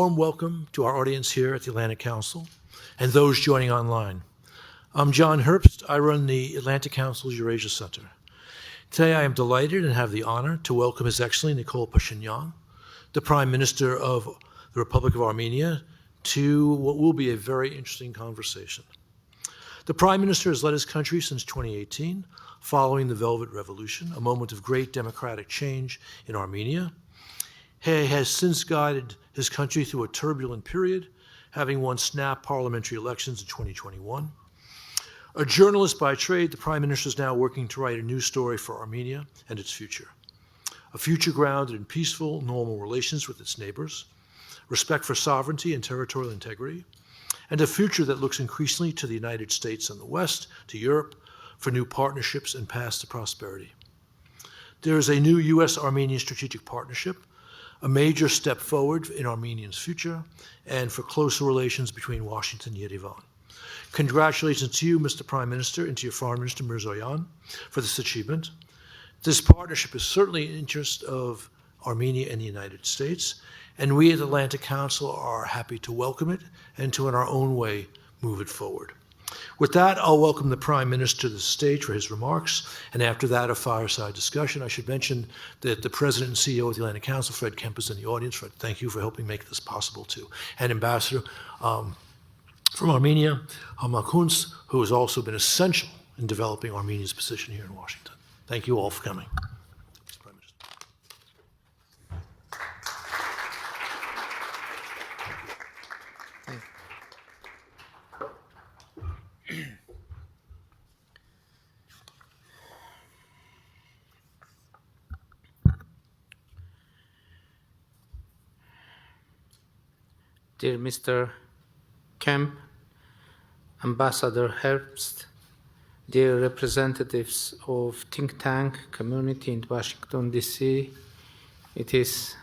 warm welcome to our audience here at the Atlantic Council and those joining online. I'm John Herbst. I run the Atlantic Council's Eurasia Center. Today I am delighted and have the honor to welcome His Excellency Nikol Pashinyan, the Prime Minister of the Republic of Armenia, to what will be a very interesting conversation. The Prime Minister has led his country since 2018, following the Velvet Revolution, a moment of great democratic change in Armenia. He has since guided his country through a turbulent period, having won snap parliamentary elections in 2021. A journalist by trade, the Prime Minister is now working to write a new story for Armenia and its future. A future grounded in peaceful, normal relations with its neighbors, respect for sovereignty and territorial integrity, and a future that looks increasingly to the United States and the West, to Europe, for new partnerships and paths to prosperity. There is a new U.S.-Armenian strategic partnership, a major step forward in Armenia's future, and for closer relations between Washington and Yerevan. Congratulations to you, Mr. Prime Minister, and to your Foreign Minister, Mirzoyan, for this achievement. This partnership is certainly in the interest of Armenia and the United States, and we at the Atlantic Council are happy to welcome it and to, in our own way, move it forward. With that, I'll welcome the Prime Minister to the stage for his remarks, and after that, a fireside discussion. I should mention that the President and CEO of the Atlantic Council, Fred Kemp, is in the audience. Fred, thank you for helping make this possible, too. And Ambassador from Armenia, Hama Kuntz, who has also been essential in developing Armenia's position here in Washington. Thank you all for coming. Prime Minister. Dear Mr. Kemp, Ambassador Herbst, dear representatives of think tank community in Washington, D.C., it is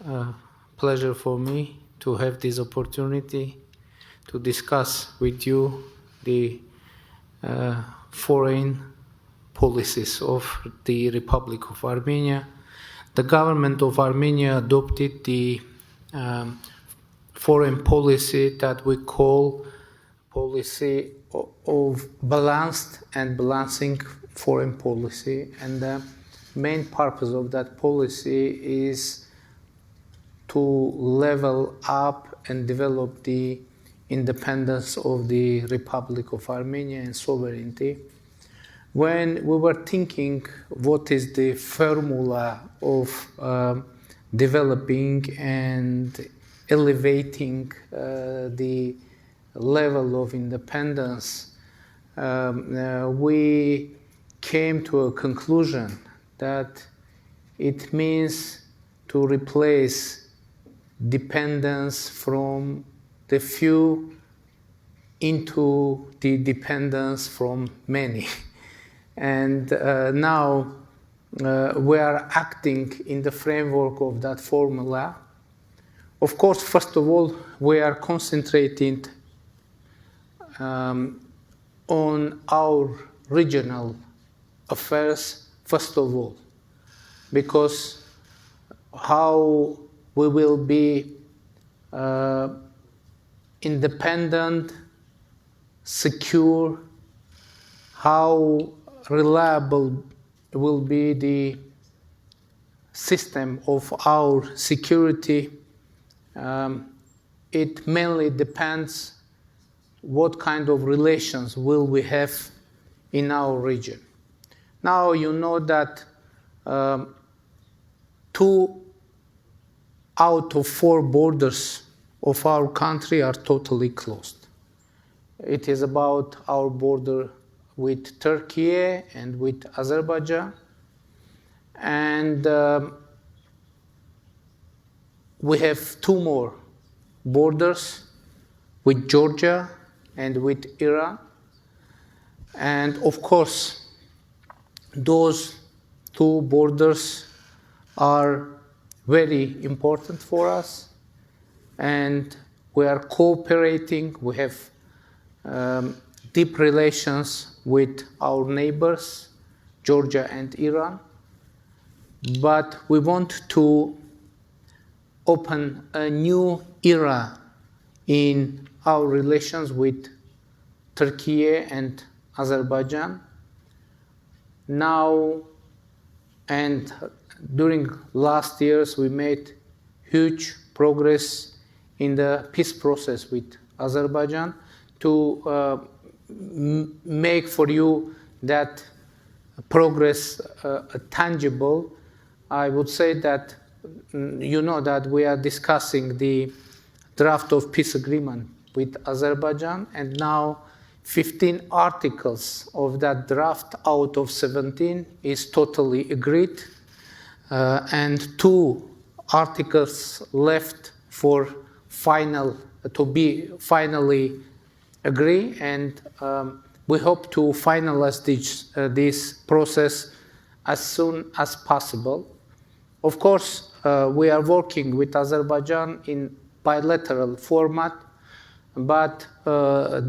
a pleasure for me to have this opportunity to discuss with you the foreign policies of the Republic of Armenia. The government of Armenia adopted the foreign policy that we call policy of balanced and balancing foreign policy. And the main purpose of that policy is to level up and develop the independence of the Republic of Armenia and sovereignty. When we were thinking what is the formula of developing and elevating the level of independence, we came to a conclusion that it means to replace dependence from the few into the dependence from many. And now we are acting in the framework of that formula. Of course, first of all, we are concentrating on our regional affairs, first of all, because how we will be independent, secure, how reliable will be the system of our security. It mainly depends what kind of relations will we have in our region. Now you know that 2 out of 4 borders of our country are totally closed. It is about our border with Turkey and with Azerbaijan. And we have 2 more borders with Georgia and with Iran. And of course, those 2 borders are very important for us. And we are cooperating. We have deep relations with our neighbors, Georgia and Iran. But we want to open a new era in our relations with Turkey and Azerbaijan. Now and during last years, we made huge progress in the peace process with Azerbaijan. To make for you that progress tangible, I would say that you know that we are discussing the draft of peace agreement with Azerbaijan, and now 15 articles of that draft out of 17 is totally agreed, and 2 articles left for to be finally agree, and we hope to finalize this process as soon as possible. Of course, we are working with Azerbaijan in bilateral format, but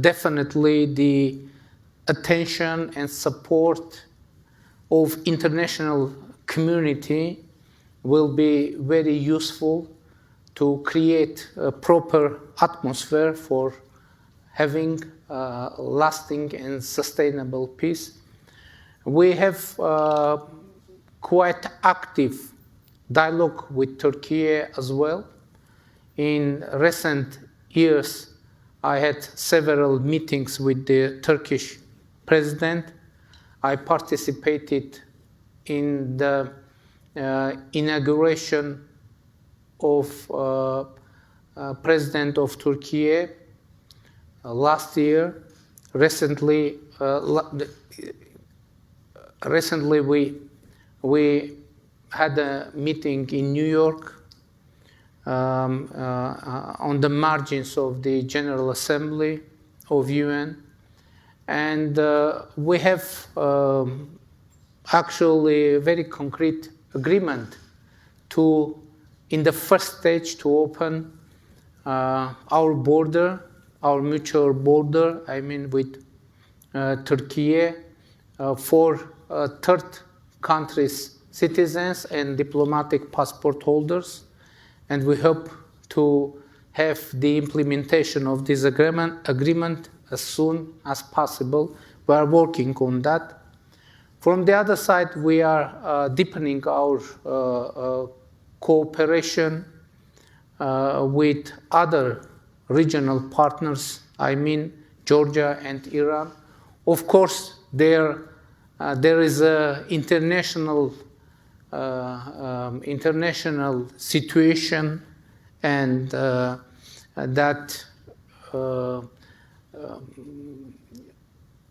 definitely the attention and support of international community will be very useful to create a proper atmosphere for having lasting and sustainable peace. We have quite active dialogue with Turkey as well. In recent years, I had several meetings with the Turkish president. I participated in the inauguration of President of Turkey last year. Recently, we had a meeting in New York on the margins of the General Assembly of UN, and we have actually a very concrete agreement to, in the first stage, to open our border, our mutual border, I mean with Turkey, for third countries' citizens and diplomatic passport holders. And we hope to have the implementation of this agreement as soon as possible. We are working on that. From the other side, we are deepening our cooperation with other regional partners, I mean Georgia and Iran. Of course, there is an international situation, and that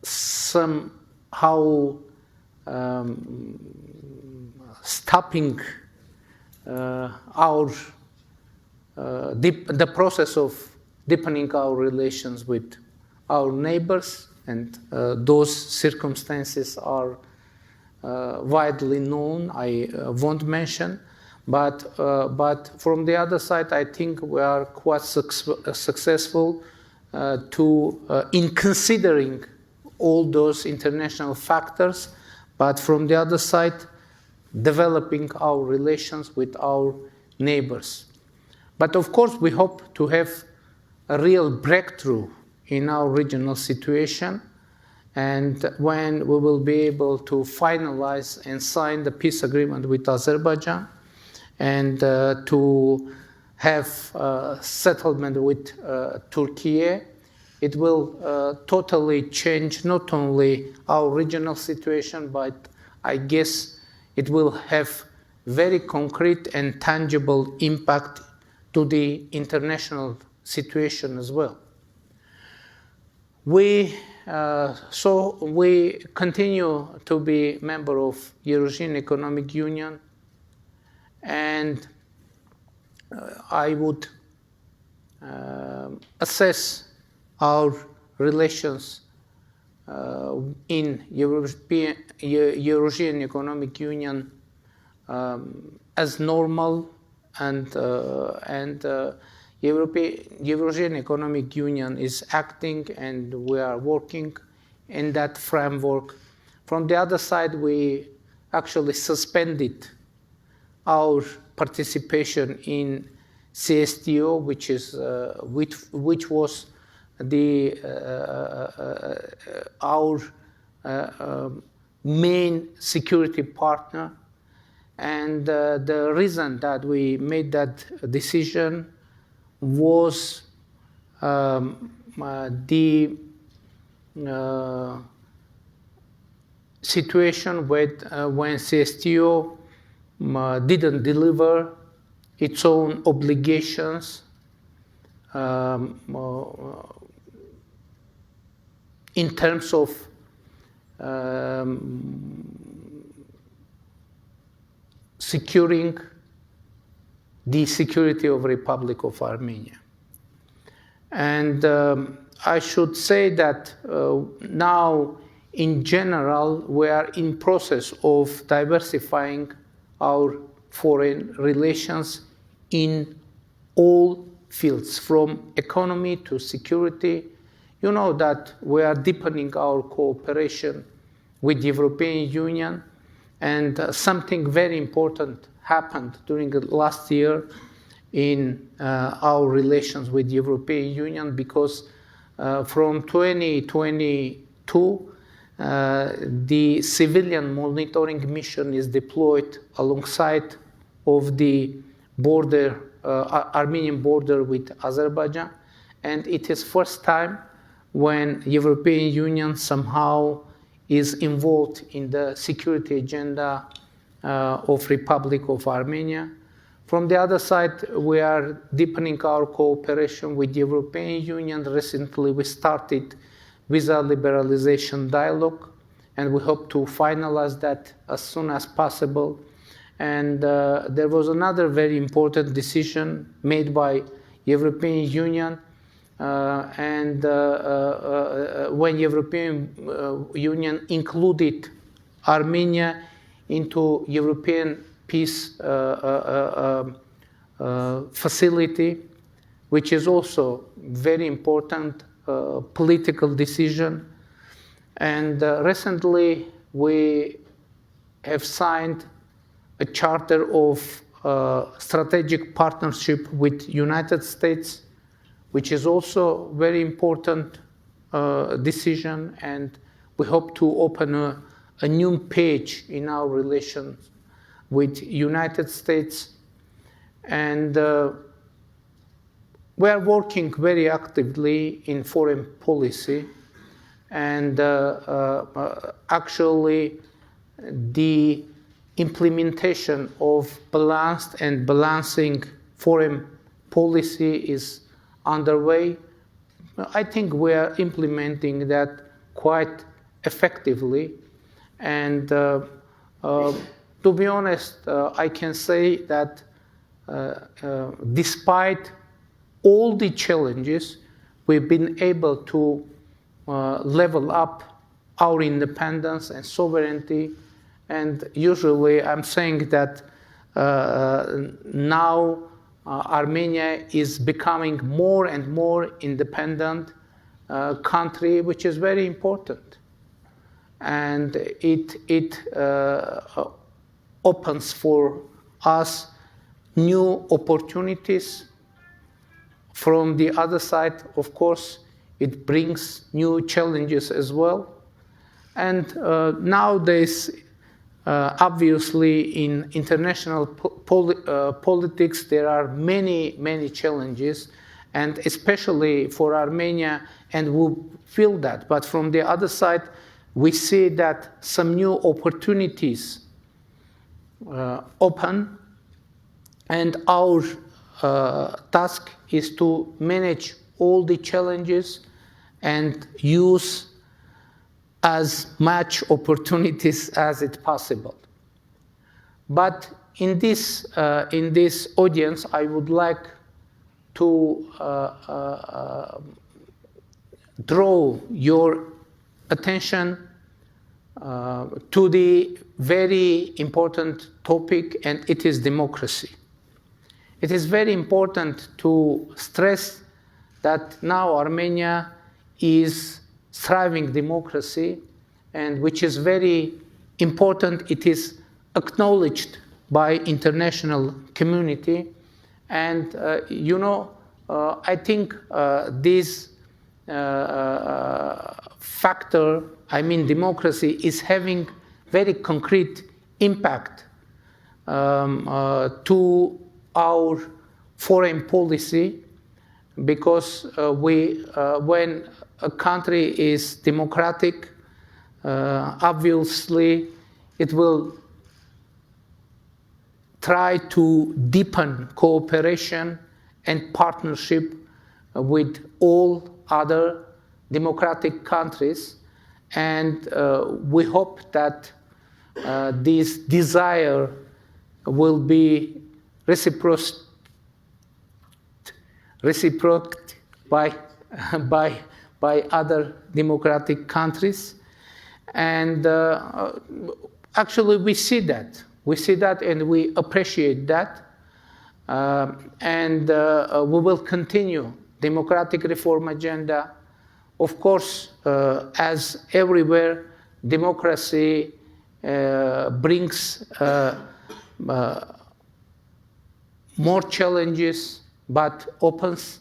somehow stopping the process of deepening our relations with our neighbors, and those circumstances are widely known. I won't mention, but from the other side, I think we are quite successful in considering all those international factors, but from the other side, developing our relations with our neighbors. But of course, we hope to have a real breakthrough in our regional situation, and when we will be able to finalize and sign the peace agreement with Azerbaijan, and to have settlement with Turkey, it will totally change not only our regional situation, but I guess it will have very concrete and tangible impact to the international situation as well. We continue to be member of European Economic Union, and I would assess our relations in European Economic Union as normal, and European Economic Union is acting, and we are working in that framework. From the other side, we actually suspended our participation in CSTO, which was our main security partner. And the reason that we made that decision was the situation when CSTO didn't deliver its own obligations in terms of securing the security of Republic of Armenia. And I should say that now, in general, we are in process of diversifying our foreign relations in all fields, from economy to security. You know that we are deepening our cooperation with the European Union, and something very important happened during the last year in our relations with the European Union, because from 2022, the civilian monitoring mission is deployed alongside of the border, Armenian border with Azerbaijan, and it is first time when European Union somehow is involved in the security agenda of Republic of Armenia. From the other side, we are deepening our cooperation with the European Union. Recently, we started visa liberalization dialogue, and we hope to finalize that as soon as possible. And there was another very important decision made by European Union, when European Union included Armenia into European peace facility, which is also very important political decision. And recently we have signed a charter of strategic partnership with United States, which is also very important decision, and we hope to open a new page in our relations with United States. And we are working very actively in foreign policy, and actually the implementation of balanced and balancing foreign policy is underway. I think we are implementing that quite effectively, and to be honest, I can say that despite all the challenges, we've been able to level up our independence and sovereignty. And usually I'm saying that now Armenia is becoming more and more independent country, which is very important. And it opens for us new opportunities. From the other side, of course, it brings new challenges as well. And nowadays, obviously, in international politics, there are many challenges, and especially for Armenia, and we feel that. But from the other side, we see that some new opportunities open, and our task is to manage all the challenges and use as much opportunities as it's possible. But in this audience, I would like to draw your attention to the very important topic, and it is democracy. It is very important to stress that now Armenia is thriving democracy, and which is very important. It is acknowledged by international community, And, I think this factor, democracy, is having very concrete impact to our foreign policy, because when a country is democratic, obviously it will try to deepen cooperation and partnership with all other democratic countries. And we hope that this desire will be reciprocated by other democratic countries. And actually we see that. We see that and we appreciate that. And we will continue democratic reform agenda. Of course, as everywhere, democracy brings more challenges, but opens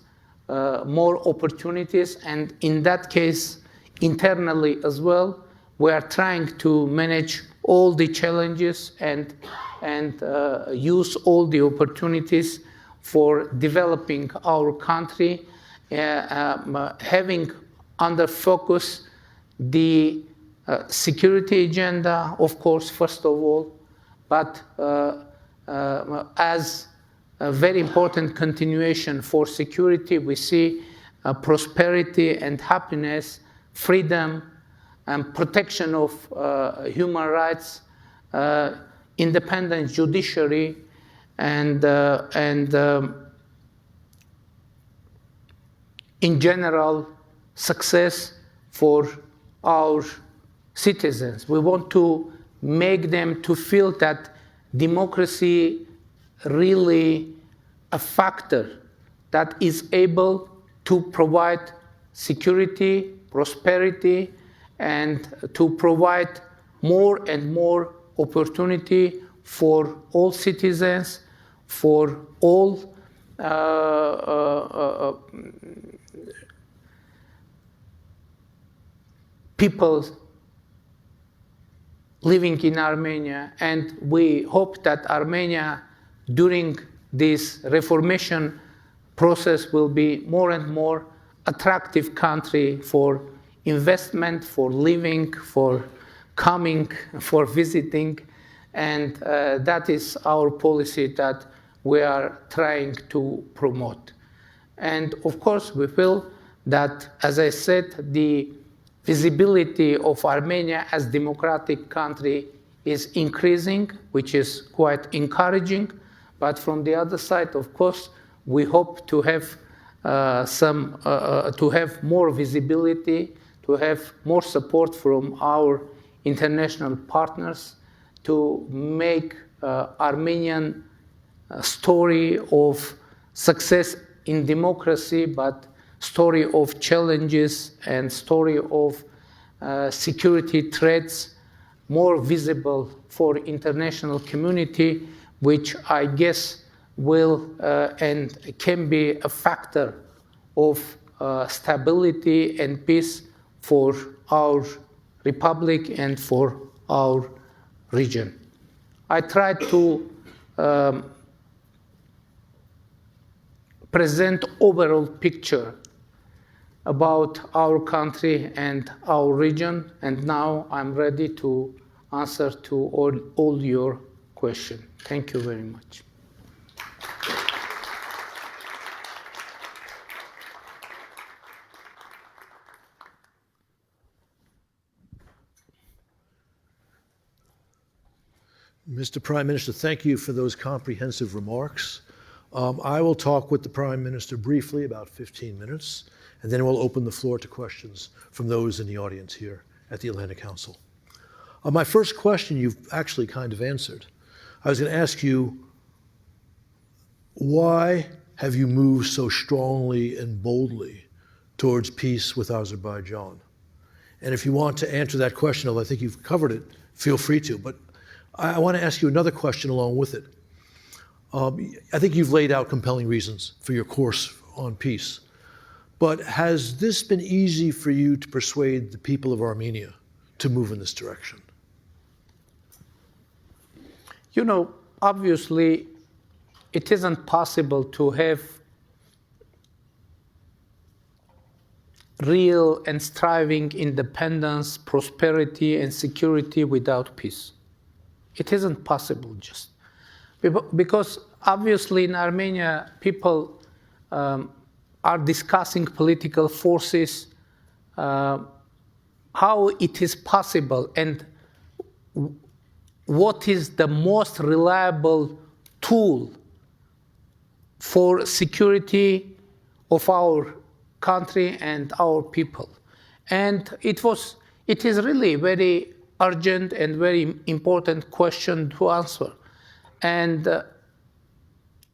more opportunities. And in that case, internally as well, we are trying to manage all the challenges and use all the opportunities for developing our country, having under focus the security agenda, of course, first of all, but as a very important continuation for security, we see prosperity and happiness, freedom, and protection of human rights, independent judiciary, and in general, success for our citizens. We want to make them to feel that democracy really a factor that is able to provide security, prosperity, and to provide more and more opportunity for all citizens, for all people living in Armenia. And we hope that Armenia, during this reformation process, will be more and more attractive country for investment, for living, for coming, for visiting. And that is our policy that we are trying to promote. And of course, we feel that, as I said, the visibility of Armenia as democratic country is increasing, which is quite encouraging. But from the other side, of course, we hope to have to have more visibility, to have more support from our international partners, to make Armenian story of success in democracy, but story of challenges and story of security threats more visible for international community, which I guess will and can be a factor of stability and peace for our republic and for our region. I tried to present overall picture about our country and our region, and now I'm ready to answer to all your questions. Thank you very much. Mr. Prime Minister, thank you for those comprehensive remarks. I will talk with the Prime Minister briefly, about 15 minutes, and then we'll open the floor to questions from those in the audience here at the Atlantic Council. My first question you've actually kind of answered. I was going to ask you, why have you moved so strongly and boldly towards peace with Azerbaijan? And if you want to answer that question, although I think you've covered it, feel free to. But I want to ask you another question along with it. I think you've laid out compelling reasons for your course on peace. But has this been easy for you to persuade the people of Armenia to move in this direction? You know, obviously, it isn't possible to have real and striving independence, prosperity, and security without peace. It isn't possible just. Because obviously in Armenia, people are discussing political forces, how it is possible and what is the most reliable tool for security of our country and our people. And it is really very urgent and very important question to answer. And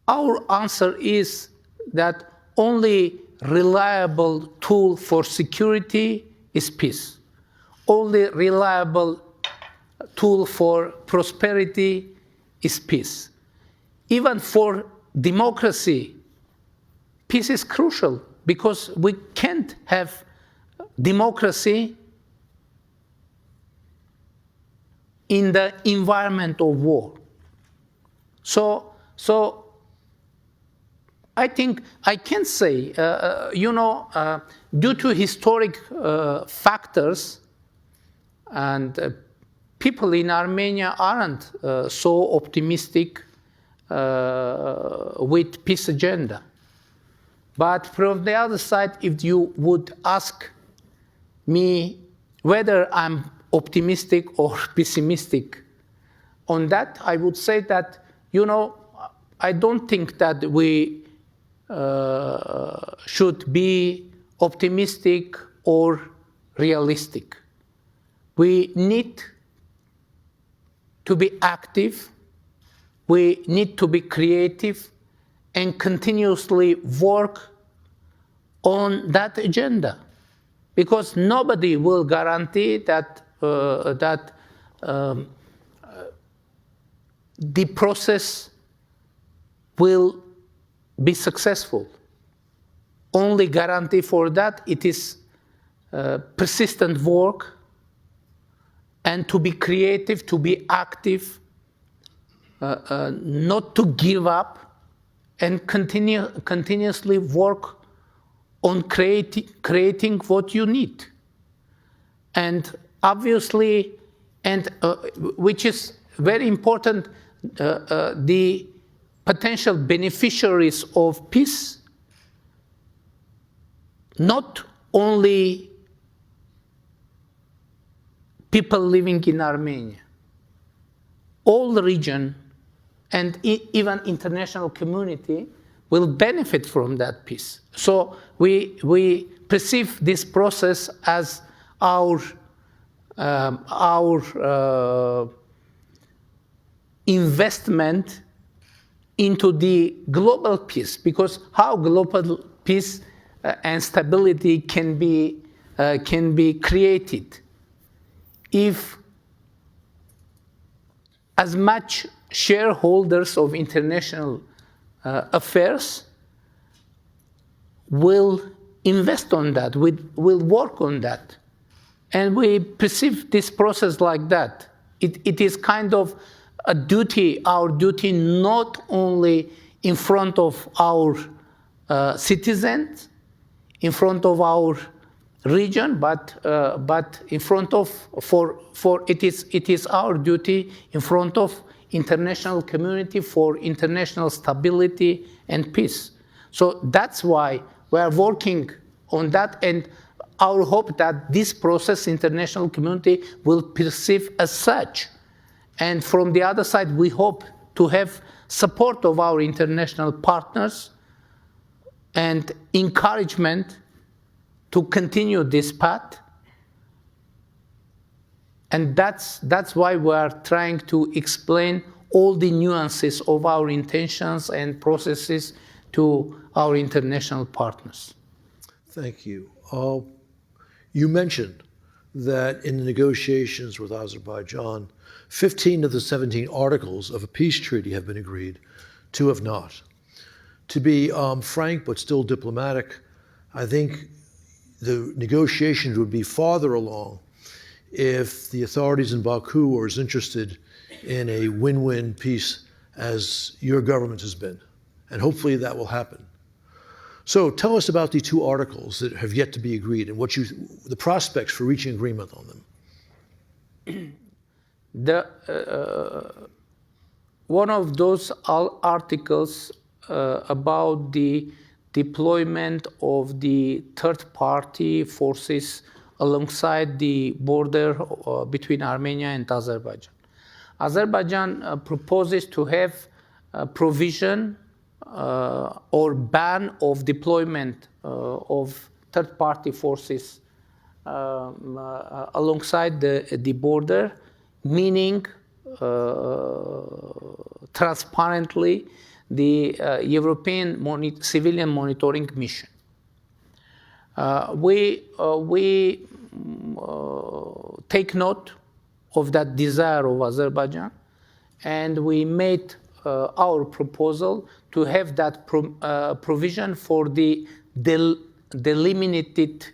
our answer is that only reliable tool for security is peace. Only reliable tool for prosperity is peace. Even for democracy, peace is crucial because we can't have democracy in the environment of war. So I think I can say, due to historic factors, and people in Armenia aren't so optimistic with peace agenda. But from the other side, if you would ask me whether I'm optimistic or pessimistic on that, I would say that, I don't think that we should be optimistic or realistic. We need to be active, we need to be creative, and continuously work on that agenda, because nobody will guarantee that the process will be successful. Only guarantee for that it is persistent work and to be creative, to be active, not to give up, and continuously work on creating what you need. And obviously, which is very important, the potential beneficiaries of peace, not only people living in Armenia, all the region and even international community will benefit from that peace. So we perceive this process as our investment into the global peace, because how global peace and stability can be created if as much shareholders of international affairs will invest on that, will work on that. And we perceive this process like that. It is kind of a duty, our duty, not only in front of our citizens, in front of our region, but in front of it is our duty in front of international community for international stability and peace. So that's why we are working on that, and our hope that this process international community will perceive as such. And from the other side, we hope to have support of our international partners and encouragement to continue this path. And that's why we are trying to explain all the nuances of our intentions and processes to our international partners. Thank you. You mentioned that in the negotiations with Azerbaijan, 15 of the 17 articles of a peace treaty have been agreed two have not. To be frank but still diplomatic, I think the negotiations would be farther along if the authorities in Baku were as interested in a win-win peace as your government has been. And hopefully that will happen. So tell us about the two articles that have yet to be agreed and the prospects for reaching agreement on them. One of those articles about the deployment of the third-party forces alongside the border between Armenia and Azerbaijan. Azerbaijan proposes to have a provision or ban of deployment of third-party forces alongside the border, meaning transparently the European civilian monitoring mission. We take note of that desire of Azerbaijan, and we made our proposal to have that provision for the delimited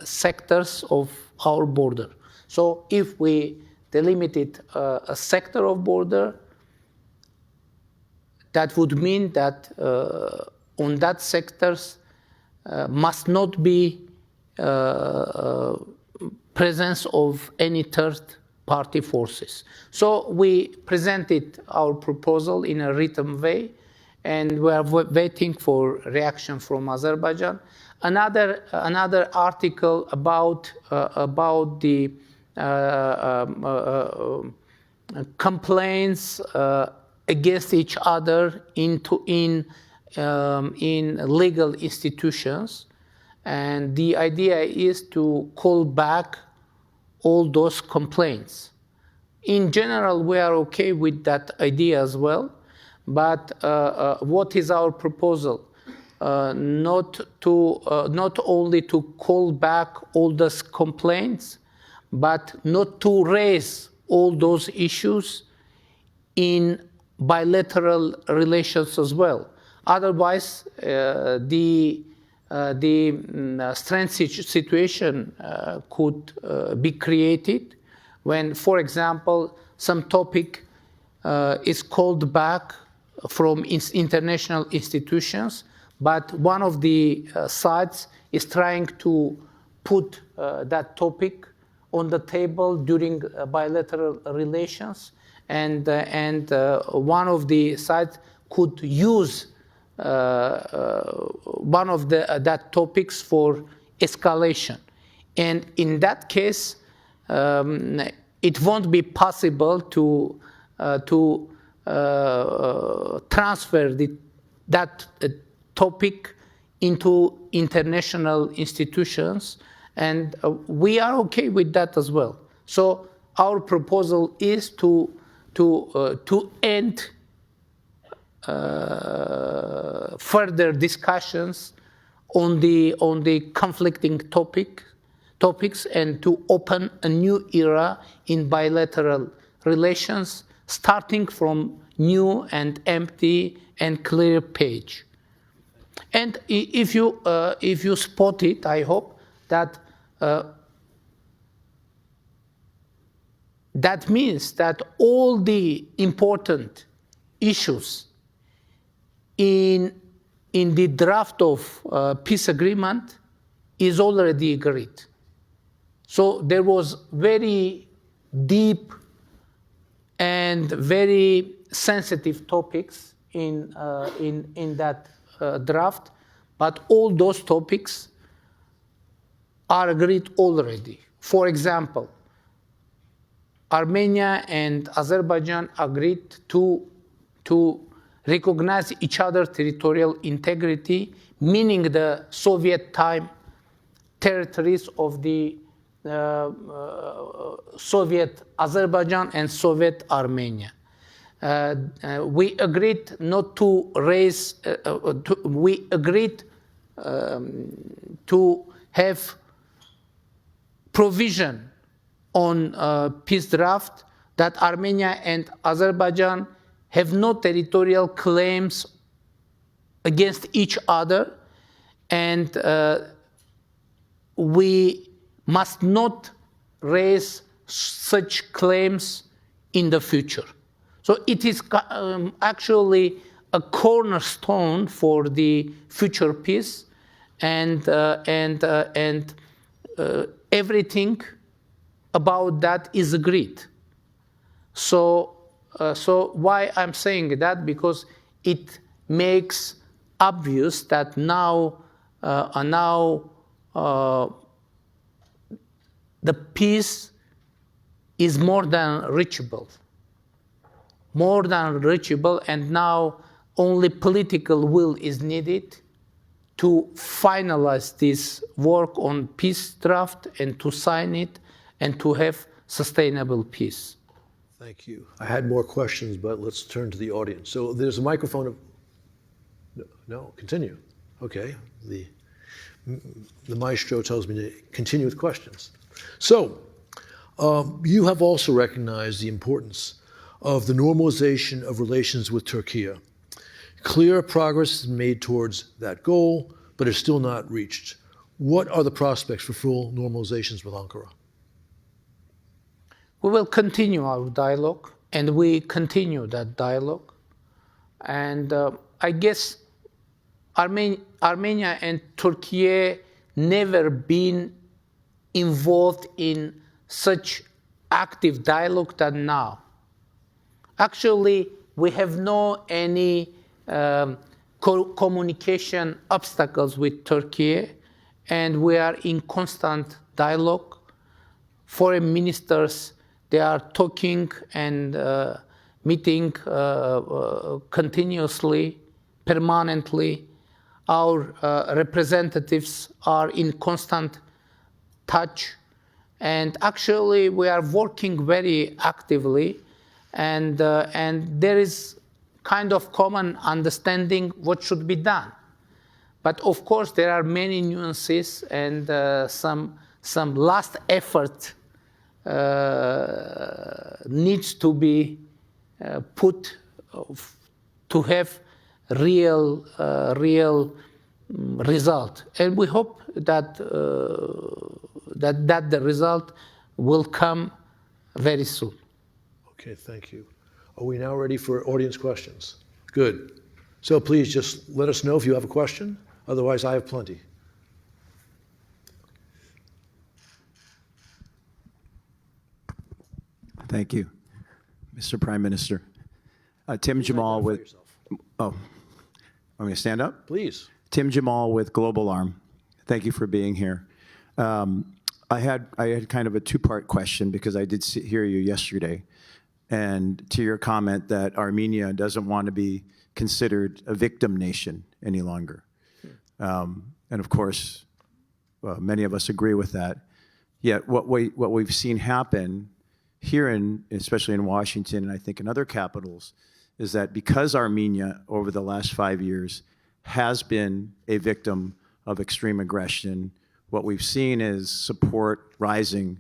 sectors of our border. So if we delimited a sector of border, that would mean that on that sectors must not be presence of any third-party forces. So we presented our proposal in a written way, and we are waiting for reaction from Azerbaijan. Another article about the complaints against each other in legal institutions, and the idea is to call back all those complaints. In general, we are okay with that idea as well, but what is our proposal? Not only to call back all those complaints, but not to raise all those issues in bilateral relations as well. Otherwise, the strange situation could be created when, for example, some topic is called back from international institutions, but one of the sides is trying to put that topic on the table during bilateral relations, and one of the sides could use one of that topics for escalation. And in that case, it won't be possible to transfer that topic into international institutions, and we are okay with that as well. So our proposal is to end further discussions on the conflicting topics and to open a new era in bilateral relations, starting from new and empty and clear page. And if you spot it, I hope that that means that all the important issues in the draft of peace agreement is already agreed. So there was very deep and very sensitive topics in that draft, but all those topics are agreed already. For example, Armenia and Azerbaijan agreed to recognize each other's territorial integrity, meaning the Soviet time territories of the Soviet Azerbaijan and Soviet Armenia. We agreed not to raise, we agreed to have provision on peace draft that Armenia and Azerbaijan have no territorial claims against each other, and we must not raise such claims in the future. So it is actually a cornerstone for the future peace, and everything about that is agreed. So why I'm saying that? Because it makes obvious that now the peace is more than reachable, and now only political will is needed to finalize this work on peace draft and to sign it and to have sustainable peace. Thank you. I had more questions, but let's turn to the audience. So there's a microphone. No, continue. Okay. The maestro tells me to continue with questions. So you have also recognized the importance of the normalization of relations with Turkey. Clear progress is made towards that goal, but is still not reached. What are the prospects for full normalizations with Ankara? We will continue our dialogue, and we continue that dialogue. And I guess Armenia and Turkey never been involved in such active dialogue than now. Actually, we have no any communication obstacles with Turkey, and we are in constant dialogue. Foreign ministers, they are talking and meeting continuously, permanently. Our representatives are in constant touch, and actually we are working very actively, and there is kind of common understanding what should be done. But of course there are many nuances, and some last effort needs to be put to have real result, and we hope that the result will come very soon. Okay, thank you. Are we now ready for audience questions? Good. So please just let us know if you have a question. Otherwise, I have plenty. Thank you, Mr. Prime Minister. Tim Jamal with... Oh, I'm going to stand up? Please. Tim Jamal with Global Arm. Thank you for being here. I had kind of a two-part question because I did hear you yesterday, and to your comment that Armenia doesn't want to be considered a victim nation any longer. And of course, many of us agree with that. Yet what we've seen happen here, especially in Washington and I think in other capitals, is that because Armenia over the last 5 years has been a victim of extreme aggression, what we've seen is support rising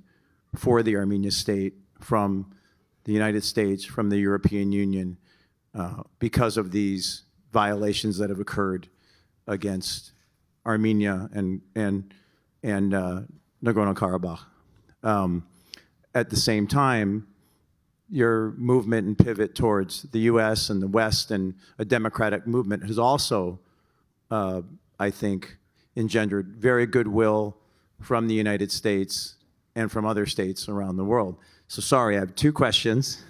for the Armenian state from the United States, from the European Union, because of these violations that have occurred against Armenia and Nagorno-Karabakh. At the same time, your movement and pivot towards the U.S. and the West and a democratic movement has also, I think, engendered very goodwill from the United States and from other states around the world. So sorry, I have two questions.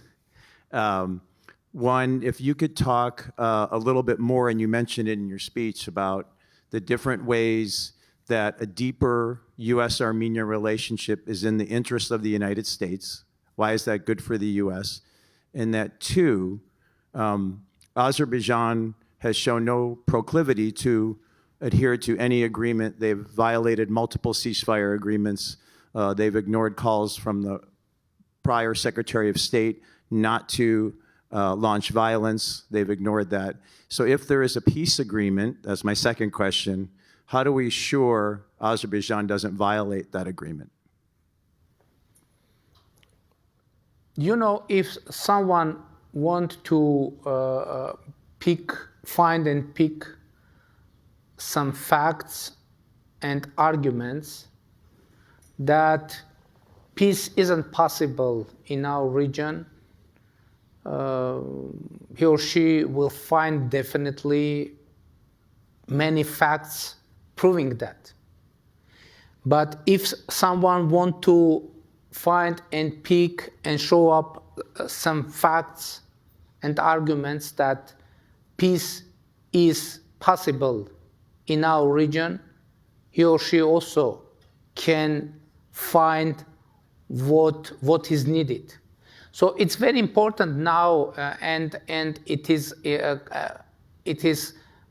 One, if you could talk a little bit more, and you mentioned it in your speech, about the different ways that a deeper U.S.-Armenia relationship is in the interest of the United States. Why is that good for the U.S.? And that two, Azerbaijan has shown no proclivity to adhere to any agreement. They've violated multiple ceasefire agreements. They've ignored calls from the prior Secretary of State not to launch violence. They've ignored that. So if there is a peace agreement, that's my second question, how do we ensure Azerbaijan doesn't violate that agreement? You know, if someone want to find and pick some facts and arguments that peace isn't possible in our region, he or she will find definitely many facts proving that. But if someone wants to find and pick and show up some facts and arguments that peace is possible in our region, he or she also can find what is needed. So it's very important now, and it is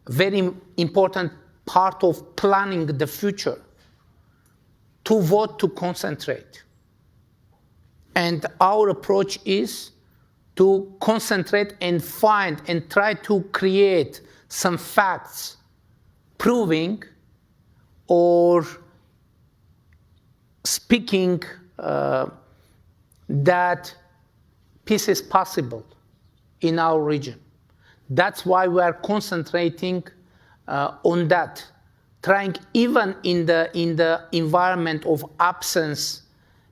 very important part of planning the future to what to concentrate. And our approach is to concentrate and find and try to create some facts proving or speaking that peace is possible in our region. That's why we are concentrating on that, trying even in the environment of absence,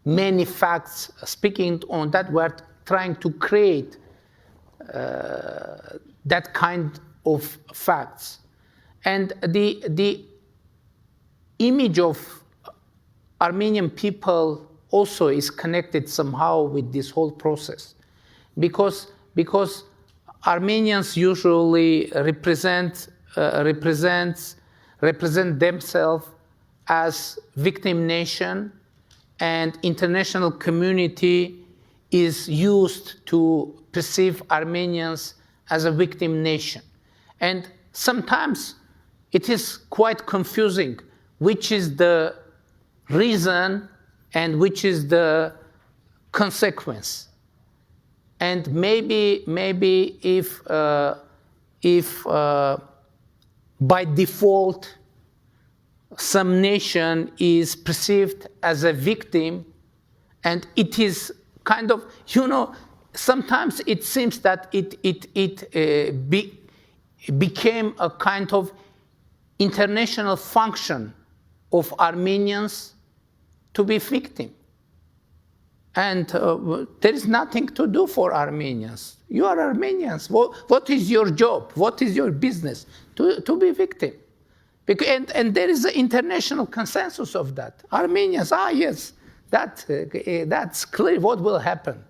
many facts, speaking on that, we're trying to create that kind of facts. And the image of Armenian people also is connected somehow with this whole process, because Armenians usually represent themselves as victim nation, and international community is used to perceive Armenians as a victim nation. And sometimes it is quite confusing which is the reason and which is the consequence. And maybe if by default some nation is perceived as a victim, and it is kind of, sometimes it seems that it became a kind of international function of Armenians to be victim. And there is nothing to do for Armenians. You are Armenians. What is your job? What is your business? To be victim. And there is an international consensus of that. Armenians, yes, that's clear what will happen.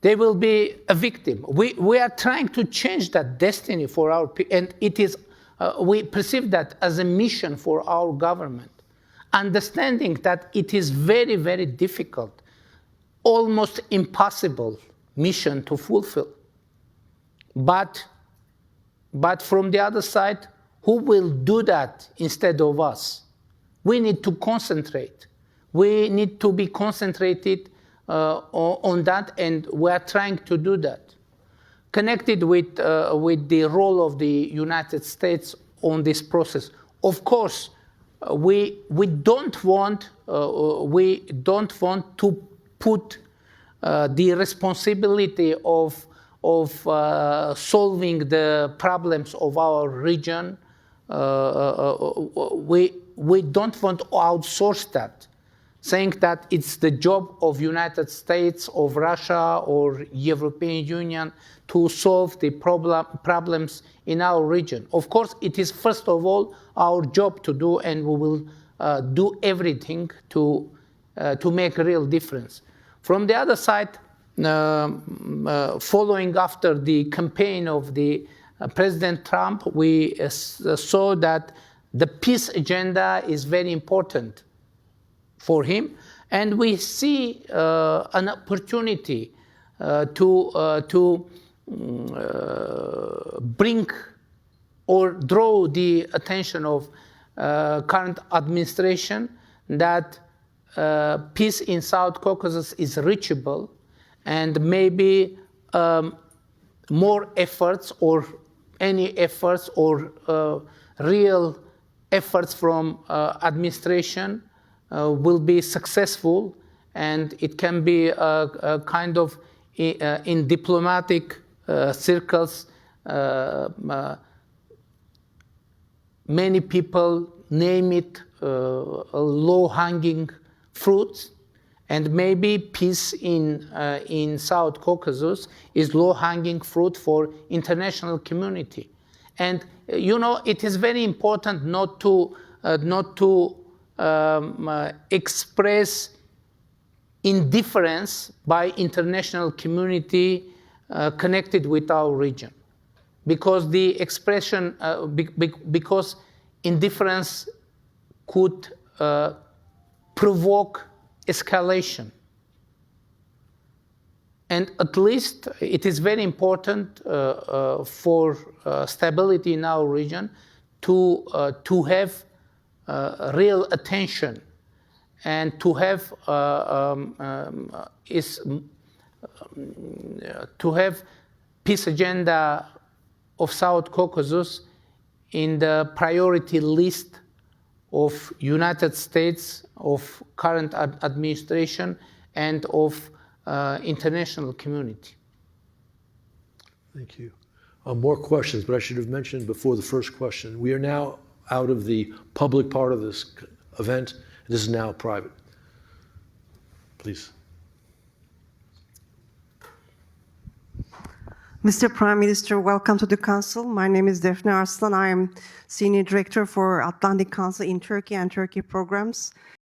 They will be a victim. We are trying to change that destiny for our people, and it is, we perceive that as a mission for our government, understanding that it is very, very difficult, almost impossible mission to fulfill. But from the other side, who will do that instead of us? We need to concentrate. We need to be concentrated on that, and we are trying to do that. Connected with the role of the United States on this process. Of course, we don't want to put the responsibility of solving the problems of our region. We don't want to outsource that, saying that it's the job of United States, of Russia, or European Union to solve the problems in our region. Of course, it is first of all our job to do, and we will do everything to make a real difference. From the other side, following after the campaign of the President Trump, we saw that the peace agenda is very important for him, and we see an opportunity to bring or draw the attention of current administration that peace in South Caucasus is reachable, and maybe more efforts or any efforts or real efforts from administration will be successful, and it can be a kind of in diplomatic circles, many people name it low-hanging fruits, and maybe peace in South Caucasus is low-hanging fruit for international community. And it is very important not to express indifference by international community connected with our region, because the expression because indifference could provoke escalation. And at least it is very important for stability in our region to have real attention and to have peace agenda of South Caucasus in the priority list of United States, of current administration, and of international community. Thank you. More questions, but I should have mentioned before the first question, we are now out of the public part of this event. This is now private. Please. Mr. Prime Minister, welcome to the Council. My name is Defne Arslan. I am Senior Director for Atlantic Council in Turkey and Turkey programs.